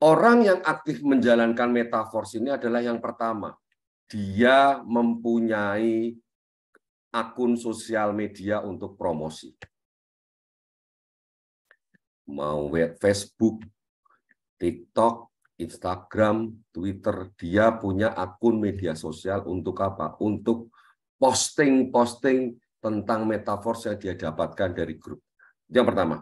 Orang yang aktif menjalankan metaverse ini adalah yang pertama, dia mempunyai akun sosial media untuk promosi. Mau Facebook, TikTok, Instagram, Twitter, dia punya akun media sosial untuk apa? Untuk posting-posting tentang metaverse yang dia dapatkan dari grup. Yang pertama.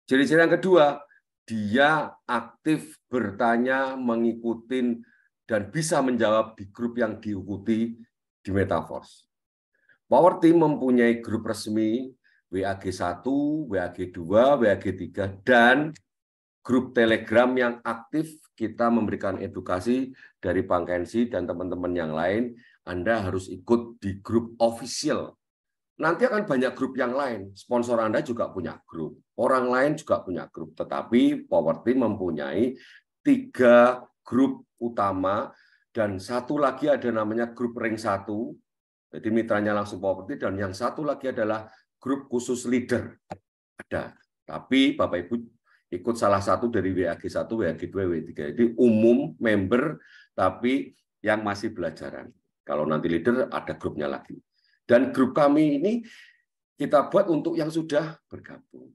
Ciri-ciri yang kedua, dia aktif bertanya, mengikuti, dan bisa menjawab di grup yang diikuti di metaverse. Power Team mempunyai grup resmi WAG1, WAG2, WAG3, dan grup Telegram yang aktif. Kita memberikan edukasi dari Bang Kensi dan teman-teman yang lain. Anda harus ikut di grup official. Nanti akan banyak grup yang lain. Sponsor Anda juga punya grup. Orang lain juga punya grup. Tetapi Power Team mempunyai 3 grup utama. Dan satu lagi ada namanya grup ring 1. Jadi mitranya langsung Power Team. Dan yang satu lagi adalah grup khusus leader. Ada. Tapi Bapak Ibu ikut salah satu dari WAG1, WAG2, WAG3. Jadi umum, member, tapi yang masih belajaran. Kalau nanti leader, ada grupnya lagi. Dan grup kami ini kita buat untuk yang sudah bergabung.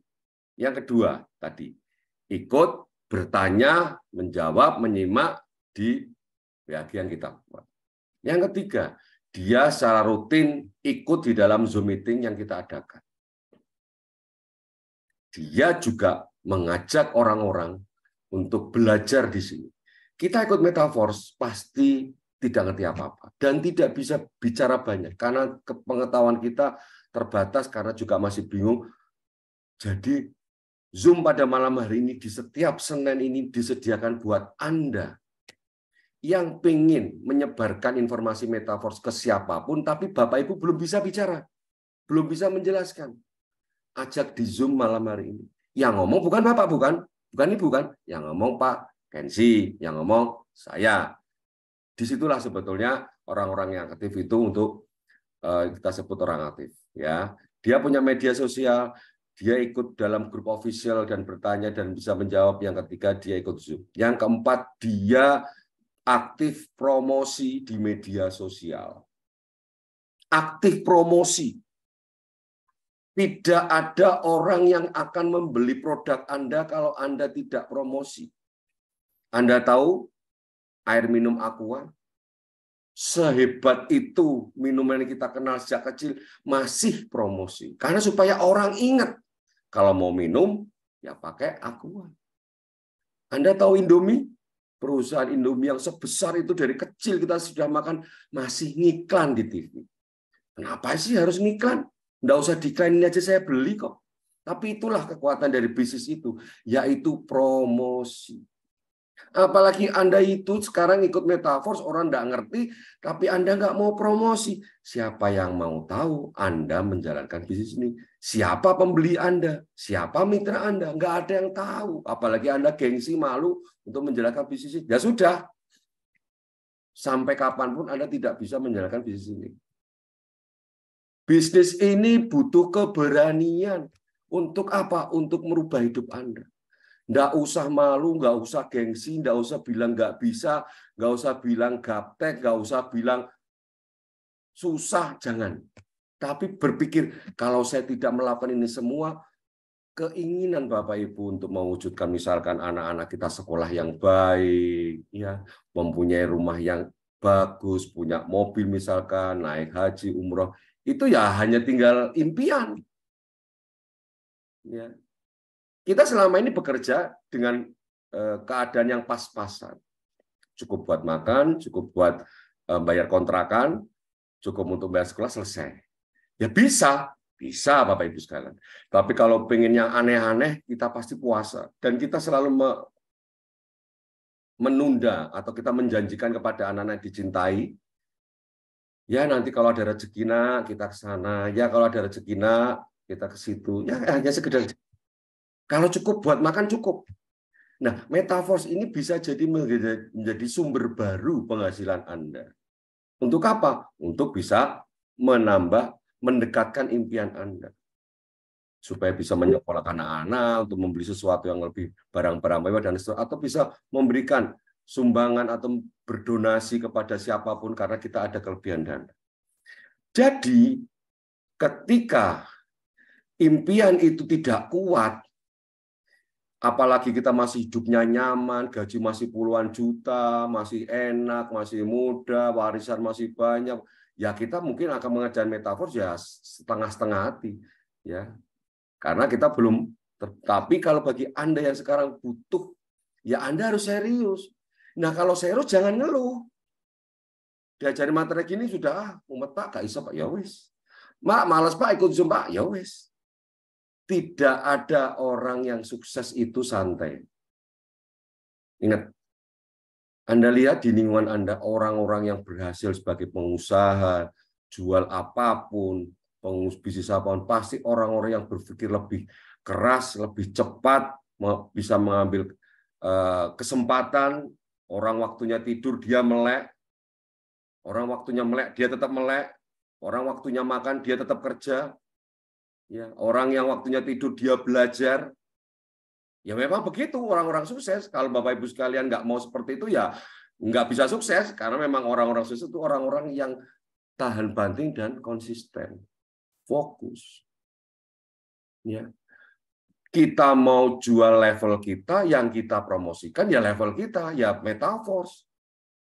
Yang kedua, tadi, ikut, bertanya, menjawab, menyimak di WAG yang kita buat. Yang ketiga, dia secara rutin ikut di dalam Zoom meeting yang kita adakan. Dia juga mengajak orang-orang untuk belajar di sini. Kita ikut metaverse pasti tidak ngerti apa-apa dan tidak bisa bicara banyak karena pengetahuan kita terbatas karena juga masih bingung. Jadi Zoom pada malam hari ini di setiap Senin ini disediakan buat Anda yang ingin menyebarkan informasi metaverse ke siapapun, tapi Bapak Ibu belum bisa bicara, belum bisa menjelaskan. Ajak di Zoom malam hari ini. Yang ngomong bukan Bapak, bukan Ibu, kan? Yang ngomong Pak Kensi, yang ngomong saya. Disitulah sebetulnya orang-orang yang aktif itu untuk kita sebut orang aktif. Ya, dia punya media sosial, dia ikut dalam grup official dan bertanya dan bisa menjawab. Yang ketiga, dia ikut Zoom. Yang keempat, dia aktif promosi di media sosial. Aktif promosi. Tidak ada orang yang akan membeli produk Anda kalau Anda tidak promosi. Anda tahu air minum Aqua? Sehebat itu minuman yang kita kenal sejak kecil masih promosi. Karena supaya orang ingat kalau mau minum ya pakai Aqua. Anda tahu Indomie? Perusahaan Indomie yang sebesar itu dari kecil kita sudah makan masih ngiklan di TV. Kenapa sih harus ngiklan? Nggak usah diklainin aja saya beli kok. Tapi itulah kekuatan dari bisnis itu, yaitu promosi. Apalagi Anda itu sekarang ikut metaverse, orang nggak ngerti, tapi Anda nggak mau promosi. Siapa yang mau tahu Anda menjalankan bisnis ini? Siapa pembeli Anda? Siapa mitra Anda? Nggak ada yang tahu. Apalagi Anda gengsi, malu untuk menjalankan bisnis ini. Ya sudah, sampai kapanpun Anda tidak bisa menjalankan bisnis ini. Bisnis ini butuh keberanian. Untuk apa? Untuk merubah hidup Anda. Nggak usah malu, nggak usah gengsi, nggak usah bilang nggak bisa, nggak usah bilang gaptek, nggak usah bilang susah, jangan. Tapi berpikir, kalau saya tidak melakukan ini semua, keinginan Bapak Ibu untuk mewujudkan misalkan anak-anak kita sekolah yang baik, ya, mempunyai rumah yang bagus, punya mobil misalkan, naik haji, umroh, itu ya hanya tinggal impian. Ya. Kita selama ini bekerja dengan keadaan yang pas-pasan. Cukup buat makan, cukup buat bayar kontrakan, cukup untuk bayar sekolah, selesai. Ya bisa Bapak Ibu sekalian. Tapi kalau pengen yang aneh-aneh, kita pasti puasa. Dan kita selalu menunda atau kita menjanjikan kepada anak-anak yang dicintai, ya nanti kalau ada rezeki nak kita ke sana, ya kalau ada rezeki nak kita ke situ, ya hanya sekedar. Kalau cukup buat makan cukup. Nah, metaverse ini bisa jadi menjadi sumber baru penghasilan Anda. Untuk apa? Untuk bisa mendekatkan impian Anda. supaya bisa menyekolahkan anak-anak, untuk membeli sesuatu yang lebih barang-barang mewah dan seterusnya, atau bisa memberikan sumbangan atau berdonasi kepada siapapun karena kita ada kelebihan dana. Jadi ketika impian itu tidak kuat, apalagi kita masih hidupnya nyaman, gaji masih puluhan juta, masih enak, masih muda, warisan masih banyak, ya kita mungkin akan mengejar metaverse ya setengah-setengah hati, ya. Karena kita belum, tapi kalau bagi Anda yang sekarang butuh, ya Anda harus serius. Nah kalau serius jangan ngeluh. Diajari materi gini sudah, umat Pak, gak bisa Pak, ya wis. Mak, malas Pak ikut Zoom Pak, ya wis. Tidak ada orang yang sukses itu santai. Ingat, Anda lihat di lingkungan Anda, orang-orang yang berhasil sebagai pengusaha, jual apapun, bisnis apapun, pasti orang-orang yang berpikir lebih keras, lebih cepat, bisa mengambil kesempatan. Orang waktunya tidur, dia melek. Orang waktunya melek, dia tetap melek. Orang waktunya makan, dia tetap kerja. Ya, orang yang waktunya tidur, dia belajar. Ya memang begitu orang-orang sukses. Kalau Bapak Ibu sekalian nggak mau seperti itu, ya nggak bisa sukses. Karena memang orang-orang sukses itu orang-orang yang tahan banting dan konsisten. Fokus. Ya. Kita mau jual level kita, yang kita promosikan ya level kita, ya metaverse.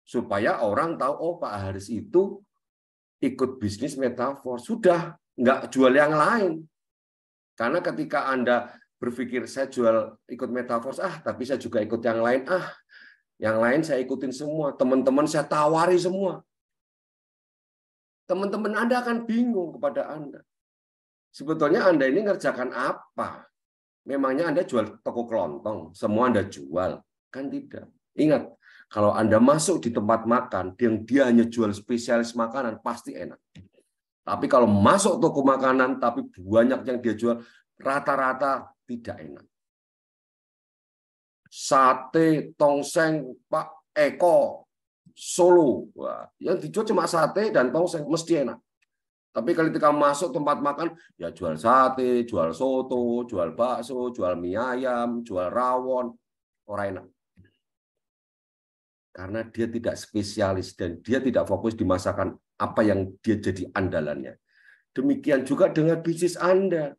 Supaya orang tahu, oh Pak Haris itu ikut bisnis metaverse. Sudah, nggak jual yang lain. Karena ketika Anda berpikir, saya jual ikut metaverse, tapi saya juga ikut yang lain, yang lain saya ikutin semua. Teman-teman saya tawari semua. Teman-teman Anda akan bingung kepada Anda. Sebetulnya Anda ini ngerjakan apa? Memangnya Anda jual toko kelontong, semua Anda jual? Kan tidak. Ingat, kalau Anda masuk di tempat makan, yang dia hanya jual spesialis makanan, pasti enak. Tapi kalau masuk toko makanan, tapi banyak yang dia jual, rata-rata tidak enak. Sate, tongseng, Pak Eko, Solo. Wah, yang dijual cuma sate dan tongseng, mesti enak. Tapi kalau kita masuk tempat makan, ya jual sate, jual soto, jual bakso, jual mie ayam, jual rawon, orang enak. Karena dia tidak spesialis dan dia tidak fokus di masakan apa yang dia jadi andalannya. Demikian juga dengan bisnis Anda.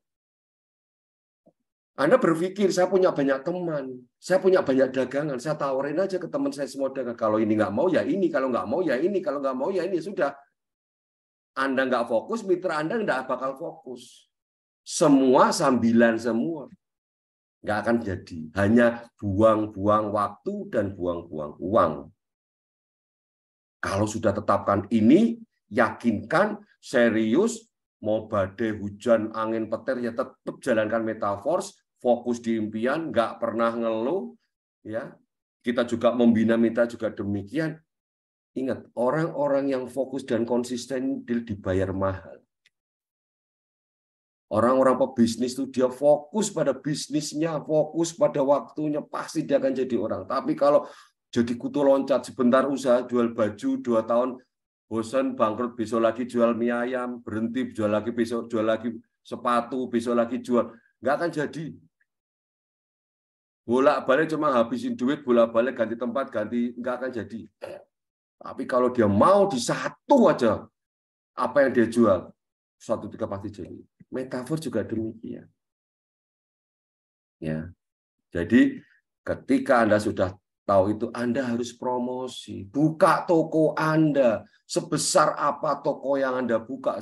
Anda berpikir, saya punya banyak teman, saya punya banyak dagangan, saya tawarin aja ke teman saya semua dagangan. Kalau ini nggak mau, ya ini. Kalau nggak mau, ya ini. Kalau nggak mau, ya ini. Sudah. Anda nggak fokus, mitra Anda nggak bakal fokus. Semua sambilan semua. Nggak akan jadi. Hanya buang-buang waktu dan buang-buang uang. Kalau sudah tetapkan ini, yakinkan, serius, mau badai, hujan, angin, petir, ya tetap jalankan metaverse, fokus di impian, nggak pernah ngeluh. Ya, kita juga membina mitra juga demikian. Ingat, orang-orang yang fokus dan konsisten dibayar mahal. Orang-orang pebisnis itu dia fokus pada bisnisnya, fokus pada waktunya, pasti dia akan jadi orang. Tapi kalau jadi kutu loncat, sebentar usaha, jual baju, 2 tahun, bosan, bangkrut, besok lagi jual mie ayam, berhenti, jual lagi, besok jual lagi sepatu, besok lagi jual. Nggak akan jadi. Bolak-balik cuma habisin duit, bolak-balik ganti tempat, nggak akan jadi. Tapi kalau dia mau di satu aja, apa yang dia jual, suatu ketika pasti jadi. Metaverse juga demikian. Ya. Jadi ketika Anda sudah tahu itu, Anda harus promosi. Buka toko Anda. Sebesar apa toko yang Anda buka,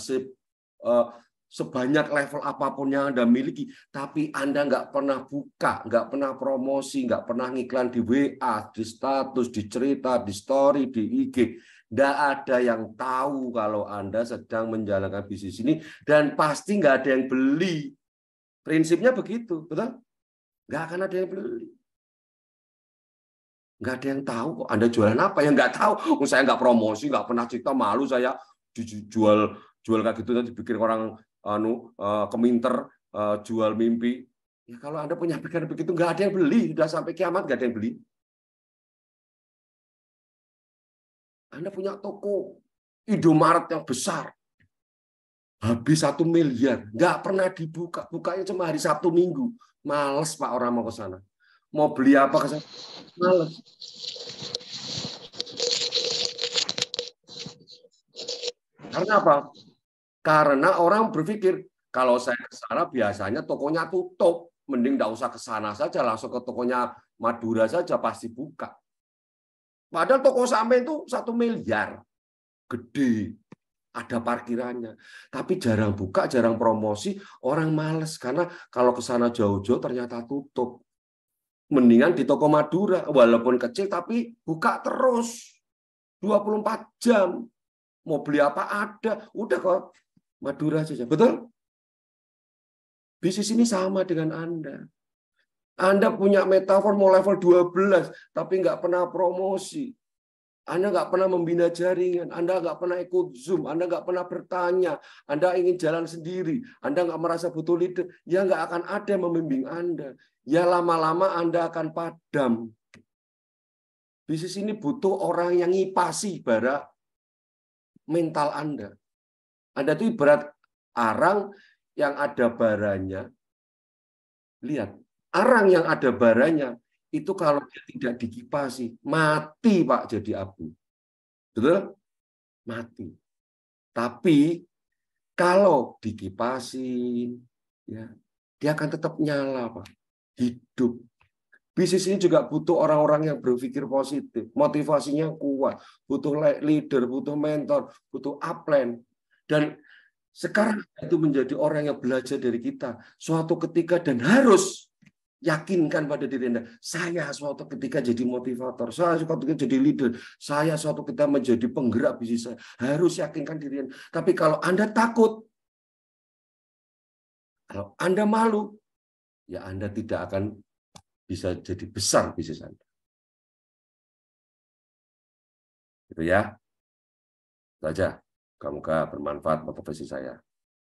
sebanyak level apapun yang Anda miliki, tapi Anda nggak pernah buka, nggak pernah promosi, nggak pernah ngiklan di WA, di status, di cerita, di story, di IG. Nggak ada yang tahu kalau Anda sedang menjalankan bisnis ini, dan pasti nggak ada yang beli. Prinsipnya begitu, betul? Nggak akan ada yang beli. Nggak ada yang tahu kok Anda jualan apa, yang nggak tahu. Saya nggak promosi, nggak pernah cerita, malu saya jual kayak gitu, nanti dipikir orang keminter, jual mimpi. Ya kalau Anda punya pikiran begitu, nggak ada yang beli. Sudah sampai kiamat nggak ada yang beli. Anda punya toko Indomaret yang besar, Habis 1 miliar, nggak pernah dibuka, bukanya cuma hari Sabtu Minggu. Males Pak orang mau ke sana. Mau beli apa ke sana? Males. Karena apa? Karena orang berpikir kalau saya ke sana biasanya tokonya tutup, mending nggak usah ke sana saja, langsung ke tokonya Madura saja pasti buka. Padahal toko sampai itu 1 miliar, gede, ada parkirannya. Tapi jarang buka, jarang promosi, orang males karena kalau ke sana jauh-jauh ternyata tutup. Mendingan di toko Madura, walaupun kecil tapi buka terus 24 jam. Mau beli apa ada, udah kok Madura saja. Betul? Bisnis ini sama dengan Anda. Anda punya metafor mau level 12, tapi nggak pernah promosi. Anda nggak pernah membina jaringan, Anda nggak pernah ikut Zoom, Anda nggak pernah bertanya, Anda ingin jalan sendiri, Anda nggak merasa butuh leader, ya nggak akan ada yang membimbing Anda. Ya lama-lama Anda akan padam. Bisnis ini butuh orang yang ngipasi bara mental Anda. Anda itu ibarat arang yang ada baranya. Lihat, arang yang ada baranya, itu kalau dia tidak dikipasi, mati Pak jadi abu. Betul? Mati. Tapi kalau dikipasin, ya, dia akan tetap nyala, Pak. Hidup. Bisnis ini juga butuh orang-orang yang berpikir positif, motivasinya kuat, butuh leader, butuh mentor, butuh upline. Dan sekarang itu menjadi orang yang belajar dari kita suatu ketika dan harus yakinkan pada diri Anda, saya suatu ketika jadi motivator, saya suatu ketika jadi leader, saya suatu ketika menjadi penggerak bisnis saya. Harus yakinkan diri Anda. Tapi kalau Anda takut, kalau Anda malu, ya Anda tidak akan bisa jadi besar bisnis Anda. Itu ya. Itu aja. Semoga bermanfaat motivasi saya.